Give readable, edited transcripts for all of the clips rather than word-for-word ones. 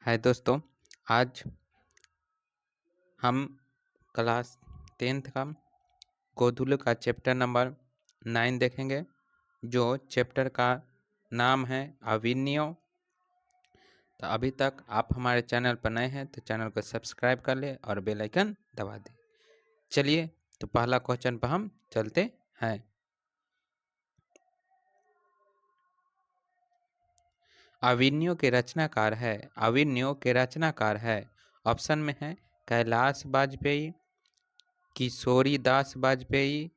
हाय दोस्तों, आज हम क्लास 10th का गोधुल का चैप्टर नंबर 9 देखेंगे, जो चैप्टर का नाम है अभिनय। तो अभी तक आप हमारे चैनल पर नए हैं तो चैनल को सब्सक्राइब कर ले और बेल आइकन दबा दें। चलिए, तो पहला क्वेश्चन पर हम चलते हैं। अभिनय के रचनाकार है। ऑप्शन में है कैलाश वाजपेयी, किशोरी दास वाजपेयी,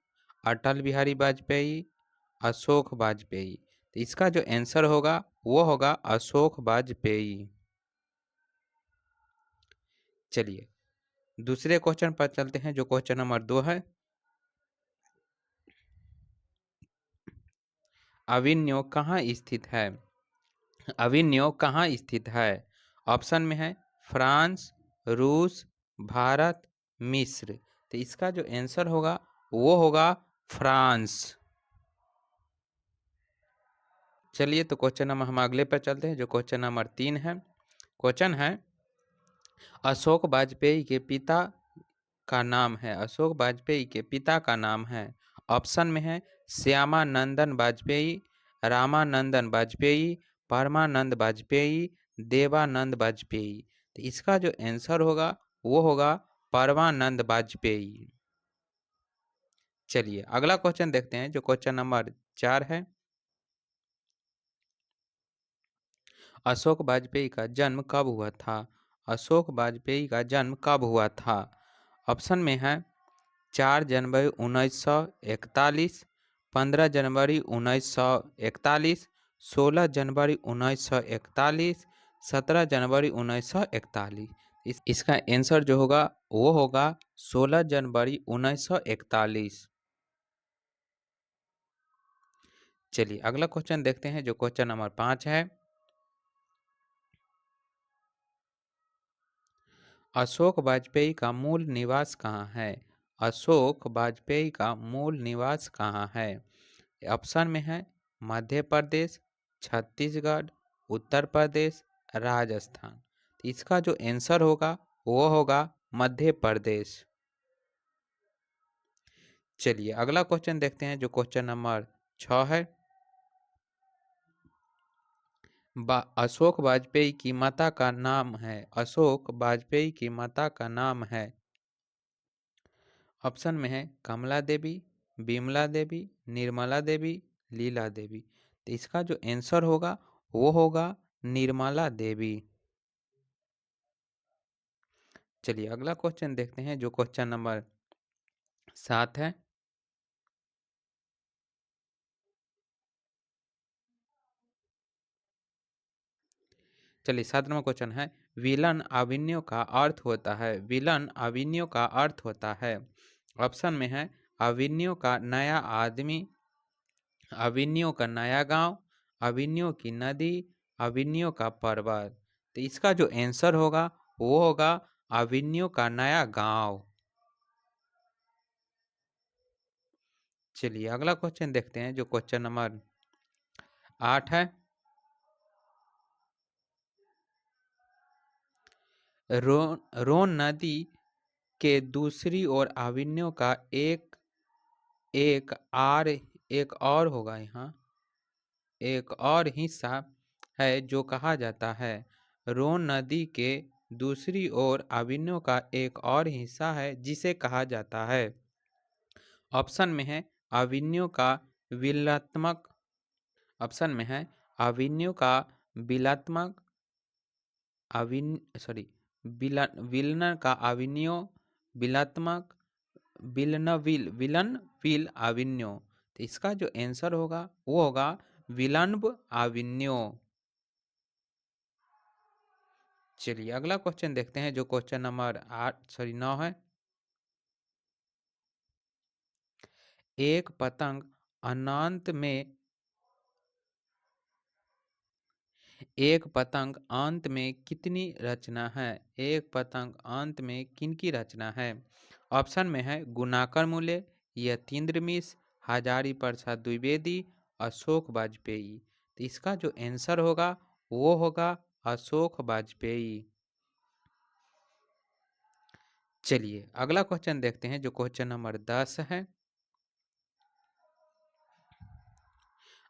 अटल बिहारी वाजपेयी, अशोक वाजपेयी। तो इसका जो आंसर होगा वो होगा अशोक वाजपेयी। चलिए, दूसरे क्वेश्चन पर चलते हैं, जो क्वेश्चन नंबर 2 है। अभिनय कहाँ स्थित है? अभिनय कहाँ स्थित है? ऑप्शन में है फ्रांस, रूस, भारत, मिस्र। तो इसका जो आंसर होगा वो होगा फ्रांस। चलिए, तो क्वेश्चन नंबर हम अगले पर चलते हैं, जो क्वेश्चन नंबर 3 है। क्वेश्चन है अशोक वाजपेयी के पिता का नाम है। अशोक वाजपेयी के पिता का नाम है। ऑप्शन में है श्यामानंदन वाजपेयी, रामानंदन वाजपेयी, परमानंद वाजपेयी, देवानंद वाजपेयी। तो इसका जो आंसर होगा वो होगा परमानंद वाजपेयी। चलिए, अगला क्वेश्चन देखते हैं, जो क्वेश्चन नंबर 4 है। अशोक वाजपेयी का जन्म कब हुआ था? अशोक वाजपेयी का जन्म कब हुआ था? ऑप्शन में है 4 जनवरी 1941, 15 जनवरी 1941, 16 जनवरी 1941, 17 जनवरी 1941। इसका आंसर जो होगा वो होगा 16 जनवरी 1941। चलिए, अगला क्वेश्चन देखते हैं, जो क्वेश्चन नंबर 5 है। अशोक वाजपेयी का मूल निवास कहाँ है? अशोक वाजपेयी का मूल निवास कहाँ है? ऑप्शन में है मध्य प्रदेश, छत्तीसगढ़, उत्तर प्रदेश, राजस्थान। तो इसका जो आंसर होगा वो होगा मध्य प्रदेश। चलिए, अगला क्वेश्चन देखते हैं, जो क्वेश्चन नंबर 6 है। अशोक वाजपेयी की माता का नाम है। अशोक वाजपेयी की माता का नाम है। ऑप्शन में है कमला देवी, विमला देवी, निर्मला देवी, लीला देवी। तो इसका जो आंसर होगा वो होगा निर्मला देवी। चलिए, अगला क्वेश्चन देखते हैं, जो क्वेश्चन नंबर 7 है। चलिए, 7 नंबर क्वेश्चन है विलन अभिनय का अर्थ होता है। विलन अभिनय का अर्थ होता है। ऑप्शन में है अभिनय का नया आदमी, अभिनय का नया गांव, अभिनय की नदी, अभिनय का पर्वत। तो इसका जो आंसर होगा वो होगा अभिनय का नया गांव। चलिए, अगला क्वेश्चन देखते हैं, जो क्वेश्चन नंबर 8 है। रोन नदी के दूसरी ओर अभिनय का एक आर एक और होगा, यहाँ एक और हिस्सा है जो कहा जाता है। रोन नदी के दूसरी ओर अभिनय का एक और हिस्सा है जिसे कहा जाता है। ऑप्शन में है अभिनय का विलात्मक। ऑप्शन में है अभिनय का विलात्मक, विलन का अभिनय, विलात्मक, विलन विल अभिनय। तो इसका जो आंसर होगा वो होगा विलंब अभिनय। चलिए, अगला क्वेश्चन देखते हैं, जो क्वेश्चन नंबर 9 है। एक पतंग अनंत में एक पतंग अंत में कितनी रचना है? एक पतंग अंत में किनकी रचना है? ऑप्शन में है गुणाकर मूले, यतीन्द्र मिश्र, हजारी प्रसाद द्विवेदी, अशोक वाजपेयी। तो इसका जो आंसर होगा वो होगा अशोक वाजपेयी। चलिए अगला क्वेश्चन देखते हैं जो क्वेश्चन नंबर 10 है।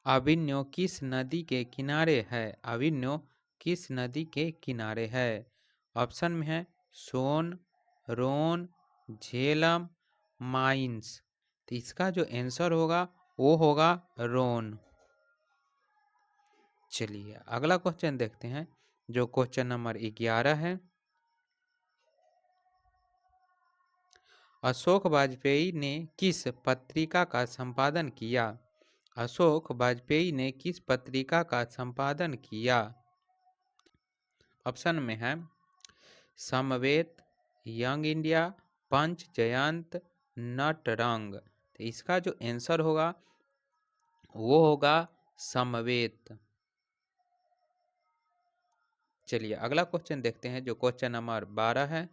अभिनव किस नदी के किनारे है? अभिनव किस नदी के किनारे है? ऑप्शन में है सोन, रोन, झेलम, माइंस। तो इसका जो आंसर होगा वो होगा रोन। चलिए अगला क्वेश्चन देखते हैं जो क्वेश्चन नंबर 11 है। अशोक वाजपेयी ने किस पत्रिका का संपादन किया? अशोक वाजपेयी ने किस पत्रिका का संपादन किया? ऑप्शन में है समवेत, यंग इंडिया, पंच जयंत, नटरंग। तो इसका जो आंसर होगा वो होगा समवेत। चलिए अगला क्वेश्चन देखते हैं जो क्वेश्चन नंबर 12 है।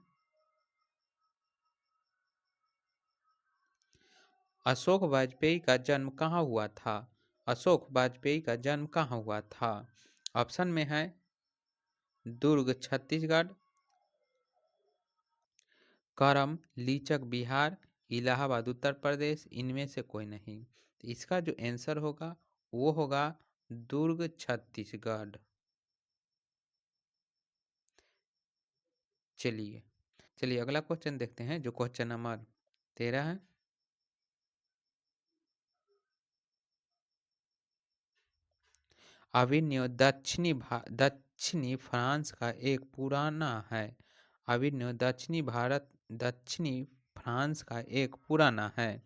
अशोक वाजपेयी का जन्म कहाँ हुआ था? अशोक वाजपेयी का जन्म कहाँ हुआ था? ऑप्शन में है दुर्ग छत्तीसगढ़, करम लीचक बिहार, इलाहाबाद उत्तर प्रदेश, इनमें से कोई नहीं। तो इसका जो आंसर होगा वो होगा दुर्ग छत्तीसगढ़। चलिए चलिए अगला क्वेश्चन देखते हैं जो क्वेश्चन नंबर 13 है। अभिनव दक्षिणी फ्रांस का एक पुराना है। अभिनव दक्षिणी फ्रांस का एक पुराना है।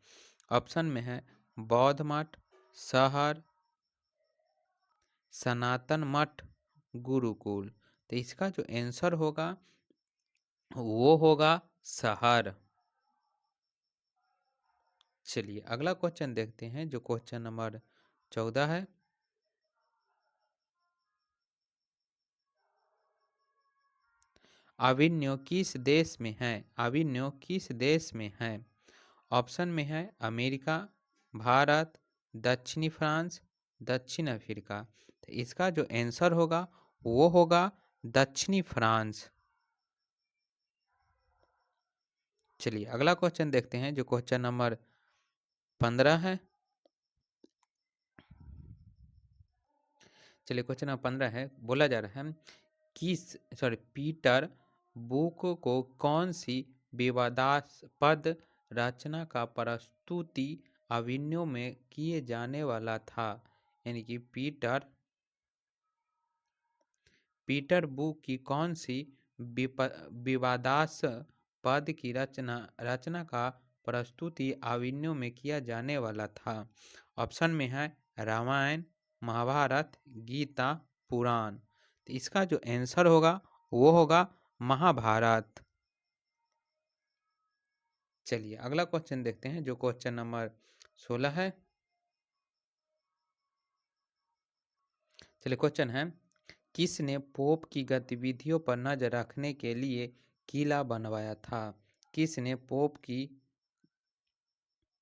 ऑप्शन में है बौद्ध मठ, शहर, सनातन मठ, गुरुकुल। तो इसका जो आंसर होगा वो होगा शहर। चलिए अगला क्वेश्चन देखते हैं जो क्वेश्चन नंबर 14 है। अभिनव किस देश में है? अभिनव किस देश में है? ऑप्शन में है अमेरिका, भारत, दक्षिणी फ्रांस, दक्षिण अफ्रीका। तो इसका जो आंसर होगा वो होगा दक्षिणी फ्रांस। चलिए अगला क्वेश्चन देखते हैं जो क्वेश्चन नंबर 15 है। चलिए क्वेश्चन नंबर 15 है, बोला जा रहा है पीटर बुक को कौन सी विवादास्पद रचना का प्रस्तुति अभिनव में किए जाने वाला था? यानी कि पीटर बुक की कौन सी विवादास्पद की रचना का प्रस्तुति अभिनव में किया जाने वाला था? ऑप्शन में है रामायण, महाभारत, गीता, पुराण। तो इसका जो आंसर होगा वो होगा महाभारत। चलिए अगला क्वेश्चन देखते हैं जो क्वेश्चन नंबर 16 है। चलिए क्वेश्चन है किसने पोप की गतिविधियों पर नजर रखने के लिए किला बनवाया था? किसने पोप की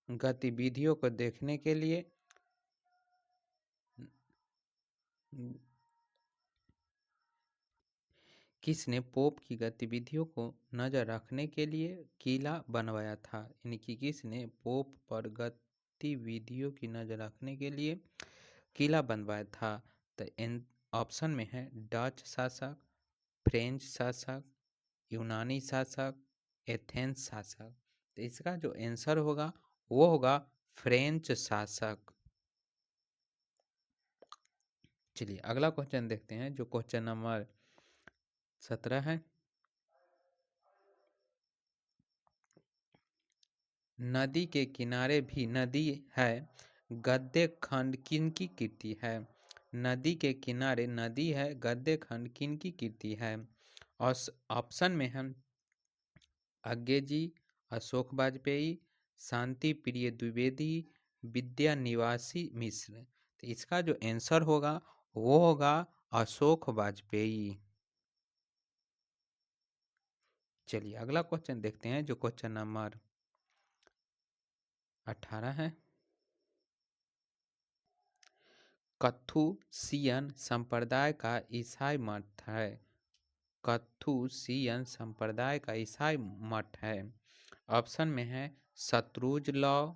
गतिविधियों को देखने के लिए किसने पोप की गतिविधियों को नजर रखने के लिए किला बनवाया था? यानी कि किसने पोप पर गतिविधियों की नजर रखने के लिए किला बनवाया था? तो इन ऑप्शन में है डच शासक, फ्रेंच शासक, यूनानी शासक, एथेंस शासक। तो इसका जो आंसर होगा वो होगा फ्रेंच शासक। चलिए अगला क्वेश्चन देखते हैं जो क्वेश्चन नंबर 17 है। नदी के किनारे भी नदी है, गद्दे खंड किनकी कीर्ति है? नदी के किनारे नदी है, गद्दे खंड किनकी कीर्ति है? और ऑप्शन में है अज्ञे जी, अशोक वाजपेयी, शांति प्रिय द्विवेदी, विद्या निवासी मिश्र। तो इसका जो आंसर होगा वो होगा अशोक वाजपेयी। चलिए अगला क्वेश्चन देखते हैं जो क्वेश्चन नंबर 18 है। कथुसियन संप्रदाय का ईसाई मठ है। कथुसियन संप्रदाय का ईसाई मठ है। ऑप्शन में है शत्रुज लॉ,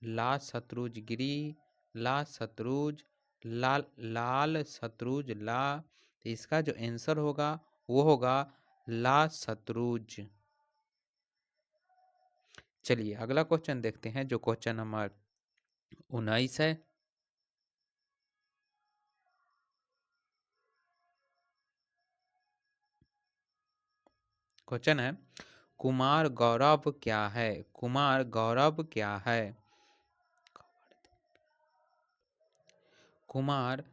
ला शत्रुज गिरी, ला शत्रुज लाल शत्रुज ला। तो इसका जो आंसर होगा वो होगा ला शत्रुज। चलिए अगला क्वेश्चन देखते हैं जो क्वेश्चन नंबर 19 है। क्वेश्चन है कुमार गौरव क्या है? कुमार गौरव क्या है? कुमार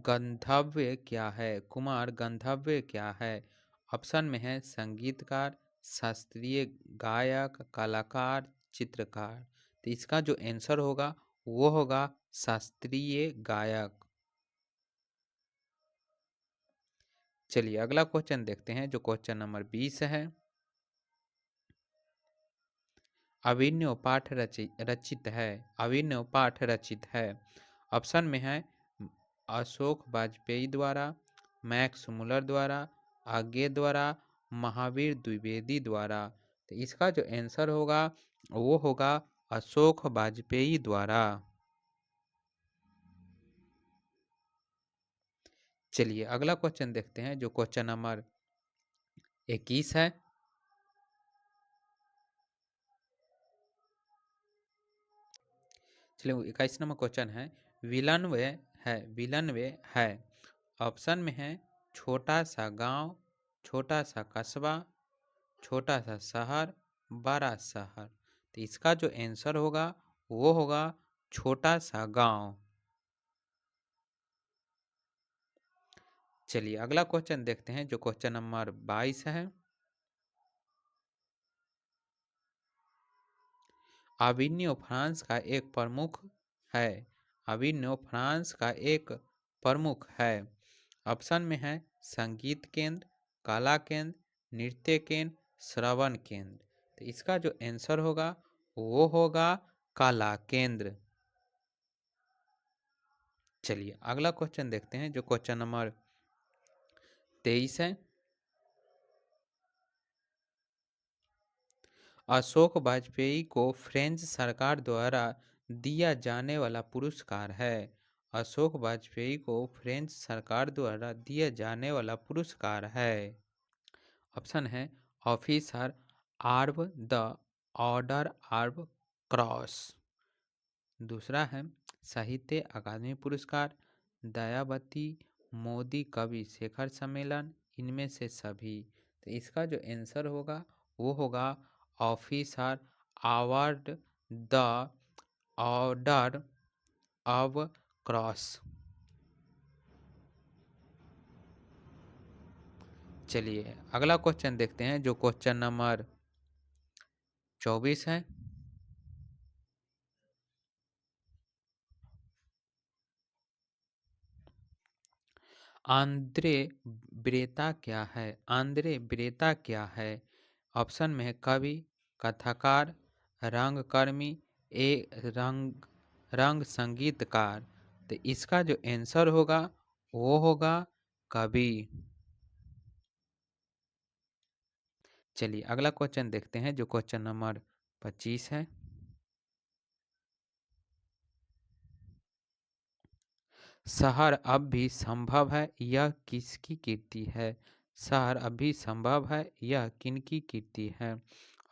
गंधर्व क्या है? कुमार गंधर्व क्या है? ऑप्शन में है संगीतकार, शास्त्रीय गायक, कलाकार, चित्रकार। तो इसका जो आंसर होगा वो होगा शास्त्रीय गायक। चलिए अगला क्वेश्चन देखते हैं जो क्वेश्चन नंबर 20 है। अभिनव पाठ रचित है। अभिनव पाठ रचित है। ऑप्शन में है अशोक वाजपेयी द्वारा, मैक्स मुलर द्वारा, आगे द्वारा, महावीर द्विवेदी द्वारा। तो इसका जो आंसर होगा वो होगा अशोक वाजपेयी द्वारा। चलिए अगला क्वेश्चन देखते हैं जो क्वेश्चन नंबर 21 है। चलिए 21 नंबर क्वेश्चन है विलन्वे है। विलन्वे है। ऑप्शन में है छोटा सा गांव, छोटा सा कस्बा, छोटा सा शहर, बड़ा शहर। तो इसका जो आंसर होगा वो होगा छोटा सा गांव। चलिए अगला क्वेश्चन देखते हैं जो क्वेश्चन नंबर 22 है। अभिनव फ्रांस का एक प्रमुख है। अभिनव फ्रांस का एक प्रमुख है। ऑप्शन में है संगीत केंद्र, कला केंद्र, नृत्य केंद्र, श्रवण केंद्र। तो इसका जो आंसर होगा वो होगा कला केंद्र। चलिए अगला क्वेश्चन देखते हैं जो क्वेश्चन नंबर 23 है। अशोक वाजपेयी को फ्रेंच सरकार द्वारा दिया जाने वाला पुरस्कार है। अशोक वाजपेयी को फ्रेंच सरकार द्वारा दिया जाने वाला पुरस्कार है। ऑप्शन है officer arm the order arm cross, दूसरा है साहित्य अकादमी पुरस्कार, दयावती, मोदी कवि शिखर सम्मेलन, इनमें से सभी। तो इसका जो आंसर होगा वो होगा officer award the order of cross. चलिए अगला क्वेश्चन देखते हैं जो क्वेश्चन नंबर 24 है। आंद्रे ब्रेता क्या है? आंद्रे ब्रेता क्या है? ऑप्शन में है कवि, कथाकार, रंगकर्मी, रंग संगीतकार। तो इसका जो आंसर होगा वो होगा कवि। चलिए अगला क्वेश्चन देखते हैं जो क्वेश्चन नंबर 25 है। शहर अब भी संभव है यह किसकी कीर्ति है? शहर अब भी संभव है यह किनकी कीर्ति है?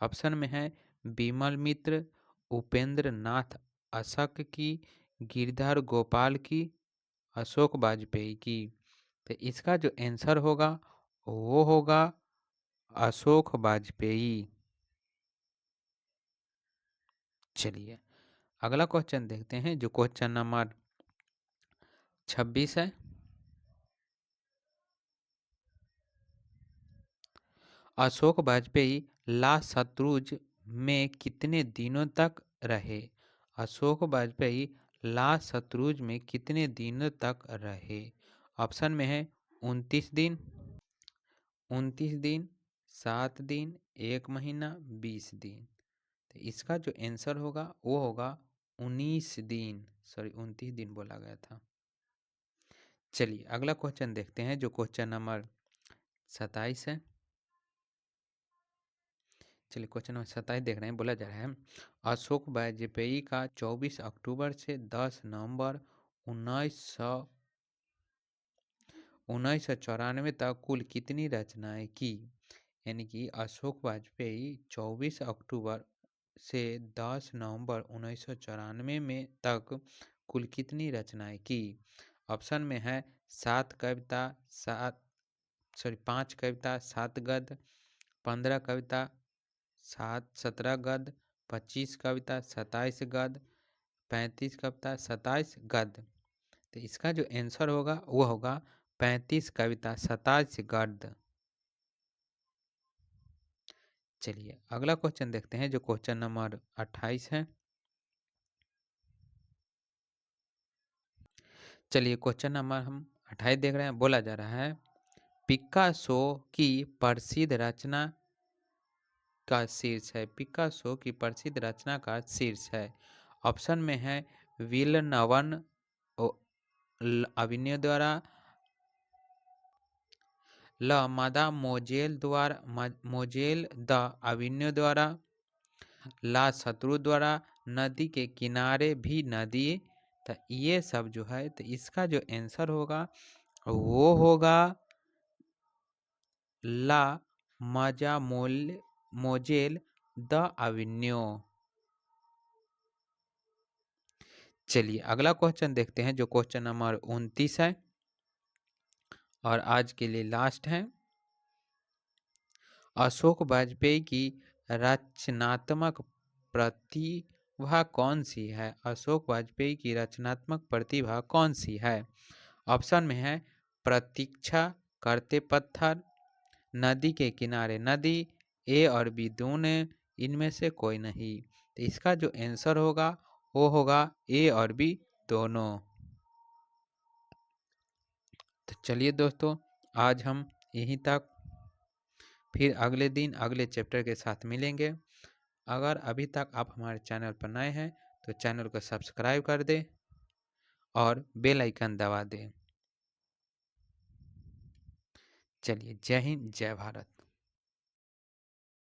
ऑप्शन में है बिमल मित्र, उपेंद्र नाथ अशक की, गिरधर गोपाल की, अशोक वाजपेयी की। तो इसका जो आंसर होगा वो होगा अशोक वाजपेयी। चलिए अगला क्वेश्चन देखते हैं जो क्वेश्चन नंबर 26 है। अशोक वाजपेयी लाशत्रुज में कितने दिनों तक रहे? अशोक वाजपेयी लाशत्रुज में कितने दिनों तक रहे? ऑप्शन में है 29 दिन, 29 दिन, 7 दिन, 1 महीना, 20 दिन। तो इसका जो आंसर होगा वो होगा 19 दिन। सॉरी 29 दिन बोला गया था। चलिए अगला क्वेश्चन देखते हैं, जो क्वेश्चन नंबर 27 है। चलिए क्वेश्चन नंबर 27 देख रहे हैं। बोला जा रहा है, अशोक वाजपेयी का 24 अक्टूबर से 10 नवंबर 1994 तक कुल कितनी रचनाएं की? यानी कि अशोक वाजपेयी 24 अक्टूबर से 10 नवंबर 1994 में तक कुल कितनी रचनाएं की? ऑप्शन में है 7 कविता, 5 कविता, 7 गद्य, 15 कविता, 17 गद्य, 25 कविता, 27 गद्य, 35 कविता, 27 गद्य। तो इसका जो आंसर होगा वो होगा 35 कविता, 27 गद्य। चलिए अगला क्वेश्चन देखते हैं, जो क्वेश्चन नंबर 28 है। चलिए क्वेश्चन नंबर हम 28 देख रहे हैं। बोला जा रहा है, पिकासो की प्रसिद्ध रचना का शीर्ष है। पिकासो की प्रसिद्ध रचना का शीर्ष है। ऑप्शन में है विलनवन अविन्यो द्वारा, ल मादा मोजेल द अविन्यो द्वारा, ला शत्रु द्वारा, नदी के किनारे भी नदी। तो ये सब जो है, तो इसका जो आंसर होगा वो होगा ला मजा मोजेल द अविन्यो। चलिए अगला क्वेश्चन देखते हैं, जो क्वेश्चन नंबर 29 है और आज के लिए लास्ट है। अशोक वाजपेयी की रचनात्मक प्रतिभा कौन सी है? अशोक वाजपेयी की रचनात्मक प्रतिभा कौन सी है? ऑप्शन में है प्रतीक्षा करते पत्थर, नदी के किनारे नदी, ए और बी दोनों, इनमें से कोई नहीं। तो इसका जो आंसर होगा वो होगा ए और बी दोनों। तो चलिए दोस्तों, आज हम यहीं तक, फिर अगले दिन अगले चैप्टर के साथ मिलेंगे। अगर अभी तक आप हमारे चैनल पर नए हैं तो चैनल को सब्सक्राइब कर दें और बेल आइकन दबा दें। चलिए, जय हिंद, जय भारत।